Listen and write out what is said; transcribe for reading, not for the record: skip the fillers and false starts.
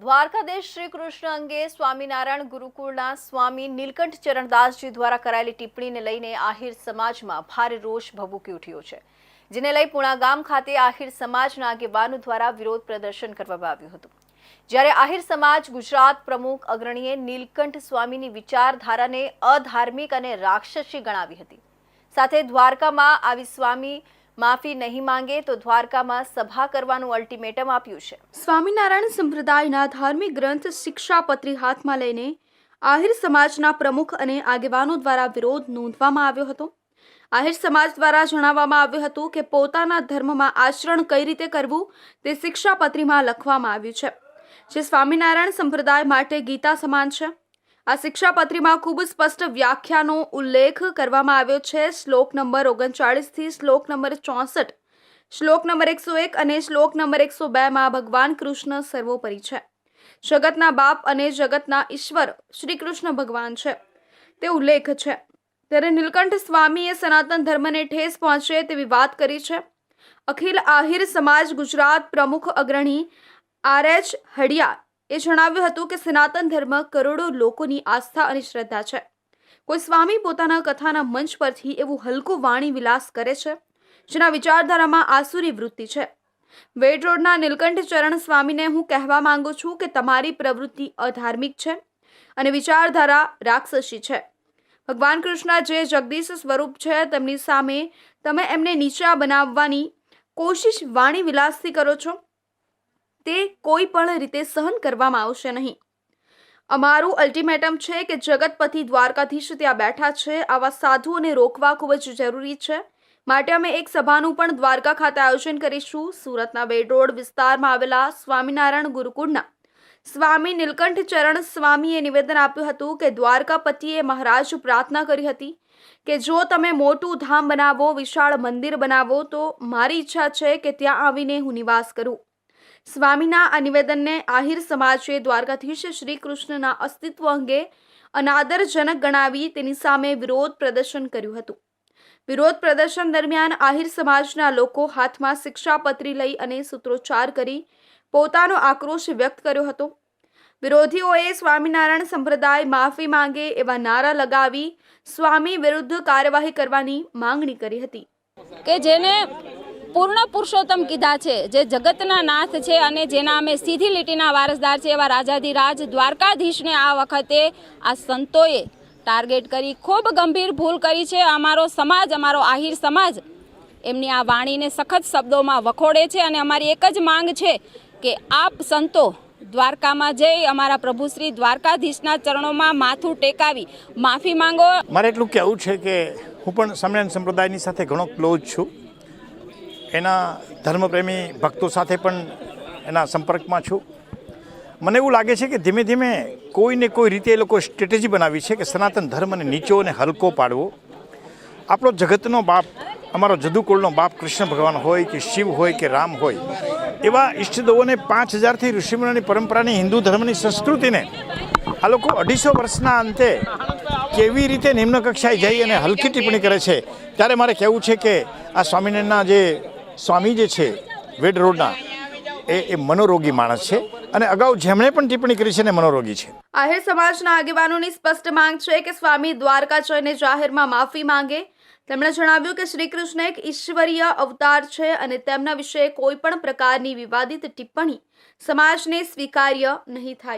દ્વારકાધીશ શ્રી કૃષ્ણ અંગે સ્વામિનારાયણ ગુરુકુળના સ્વામી નીલકંઠ ચરણદાસજી દ્વારા કરાયેલી ટિપ્પણીને લઈને આહિર સમાજમાં ભારે રોષ ભભૂકી ઉઠ્યો છે, જેને લઈ પુણા ગામ ખાતે આહિર સમાજના આગેવાનો દ્વારા વિરોધ પ્રદર્શન કરવામાં આવ્યું હતું। જ્યારે આહિર સમાજ ગુજરાત પ્રમુખ અગ્રણીએ નીલકંઠ સ્વામીની વિચારધારાને અધાર્મિક અને રાક્ષસી ગણાવી હતી। સાથે દ્વારકામાં આવી સ્વામી માફી નહીં માંગે તો દ્વારકામાં સભા કરવાનું અલ્ટિમેટમ આપ્યું છે। સ્વામિનારાયણ સંપ્રદાયના ધાર્મિક ગ્રંથ શિક્ષાપત્રી હાથમાં લઈને આહિર સમાજના પ્રમુખ અને આગેવાનો દ્વારા વિરોધ નોંધવામાં આવ્યો હતો। આહિર સમાજ દ્વારા જણાવવામાં આવ્યું હતું કે પોતાના ધર્મમાં આચરણ કઈ રીતે કરવું તે શિક્ષાપત્રીમાં લખવામાં આવ્યું છે, જે સ્વામિનારાયણ સંપ્રદાય માટે ગીતા સમાન છે। આ શિક્ષાપત્રીમાં ખૂબ સ્પષ્ટ વ્યાખ્યાનો ઉલ્લેખ કરવામાં આવ્યો છે। શ્લોક નંબર 39 થી શ્લોક નંબર 64, શ્લોક નંબર 101 અને શ્લોક નંબર 102 માં ભગવાન કૃષ્ણ સર્વોપરી છે, જગતના બાપ અને જગતના ઈશ્વર શ્રી કૃષ્ણ ભગવાન છે તે ઉલ્લેખ છે। ત્યારે નીલકંઠ સ્વામીએ સનાતન ધર્મને ઠેસ પહોંચે તેવી વાત કરી છે। અખિલ આહિર સમાજ ગુજરાત પ્રમુખ અગ્રણી R.H. હડિયા એ જણાવ્યું હતું કે સનાતન ધર્મ કરોડો લોકોની આસ્થા અને શ્રદ્ધા છે। કોઈ સ્વામી પોતાના કથાના મંચ પરથી એવું હલકું વાણી વિલાસ કરે છે જેના વિચારધારામાં આસુરી વૃત્તિ છે। વેડ રોડના નીલકંઠ ચરણ સ્વામીને હું કહેવા માંગુ છું કે તમારી પ્રવૃત્તિ અધાર્મિક છે અને વિચારધારા રાક્ષસી છે। ભગવાન કૃષ્ણ જે જગદીશ સ્વરૂપ છે તેમની સામે તમે એમને નીચા બનાવવાની કોશિશ વાણી વિલાસથી કરો છો તે કોઈ પણ રીતે સહન કરવામાં આવશે નહીં। અમારું અલ્ટિમેટમ છે કે જગતપતિ દ્વારકાધીશ ત્યાં બેઠા છે, આવા સાધુઓને રોકવા ખૂબ જ જરૂરી છે, માટે અમે એક સભાનું પણ દ્વારકા ખાતે આયોજન કરીશું। સુરતના વેડ રોડ વિસ્તારમાં આવેલા સ્વામિનારાયણ ગુરુકુળના સ્વામી નીલકંઠ ચરણ સ્વામીએ નિવેદન આપ્યું હતું કે દ્વારકાપતિએ મહારાજ પ્રાર્થના કરી હતી કે જો તમે મોટું ધામ બનાવો, વિશાળ મંદિર બનાવો તો મારી ઈચ્છા છે કે ત્યાં આવીને હું નિવાસ કરું। સ્વામીના આ નિવેદનને આહિર સમાજે દ્વારકાધીશ શ્રી કૃષ્ણના અસ્તિત્વ અંગે અનાદરજનક ગણાવી તેની સામે વિરોધ પ્રદર્શન કર્યું હતું। વિરોધ પ્રદર્શન દરમિયાન આહિર સમાજના લોકો હાથમાં શિક્ષાપત્રી લઈ અને સૂત્રોચ્ચાર કરી પોતાનો આક્રોશ વ્યક્ત કર્યો હતો। વિરોધીઓએ સ્વામિનારાયણ સંપ્રદાય માફી માંગે એવા નારા લગાવી સ્વામી વિરુદ્ધ કાર્યવાહી કરવાની માંગણી કરી હતી કે જેને પૂર્ણ પુરુષોત્તમ કીધા છે, જે જગતના નાથ છે અને જેના અમે સીધી લીટીના વારસદાર છે એવા રાજાધિરાજ દ્વારકાધીશને આ વખતે આ સંતોએ ટાર્ગેટ કરી ખૂબ ગંભીર ભૂલ કરી છે। અમારો સમાજ, અમારો આહિર સમાજ એમની આ વાણીને સખત શબ્દોમાં વખોડે છે અને અમારી એક જ માંગ છે કે આપ સંતો દ્વારકામાં જઈ અમારા પ્રભુ શ્રી દ્વારકાધીશના ચરણોમાં માથું ટેકાવી માફી માંગો। મારે એટલું કહેવું છે કે હું પણ સ્વામિનારાયણ સંપ્રદાયની સાથે ઘણો ક્લોઝ છું, એના ધર્મપ્રેમી ભક્તો સાથે પણ એના સંપર્કમાં છું। મને એવું લાગે છે કે ધીમે ધીમે કોઈને કોઈ રીતે એ લોકો સ્ટ્રેટેજી બનાવી છે કે સનાતન ધર્મને નીચો અને હલકો પાડવો। આપણો જગતનો બાપ, અમારો જદુકુળનો બાપ કૃષ્ણ ભગવાન હોય કે શિવ હોય કે રામ હોય, એવા ઈષ્ટદેવોને 5000થી ઋષિમુનિની પરંપરાની હિન્દુ ધર્મની સંસ્કૃતિને આ લોકો 250 વર્ષના અંતે કેવી રીતે નિમ્ન કક્ષાએ જઈ અને હલકી ટિપ્પણી કરે છે, ત્યારે મારે કહેવું છે કે આ સ્વામિનારાયણના જે સ્વામી જે છે વેડ રોડના એ મનોરોગી માણસ છે અને અગાઉ જેમણે પણ ટિપ્પણી કરી છે ને મનોરોગી છે। આહિર સમાજના આગેવાનોની સ્પષ્ટ માંગ છે કે સ્વામી દ્વારકા જઈને જાહેરમાં માફી માંગે। તેમણે જણાવ્યું કે શ્રી કૃષ્ણ એક ઈશ્વરીય અવતાર છે અને તેમના વિશે કોઈ પણ પ્રકારની વિવાદિત ટિપ્પણી સમાજને સ્વીકાર્ય નહીં થાય।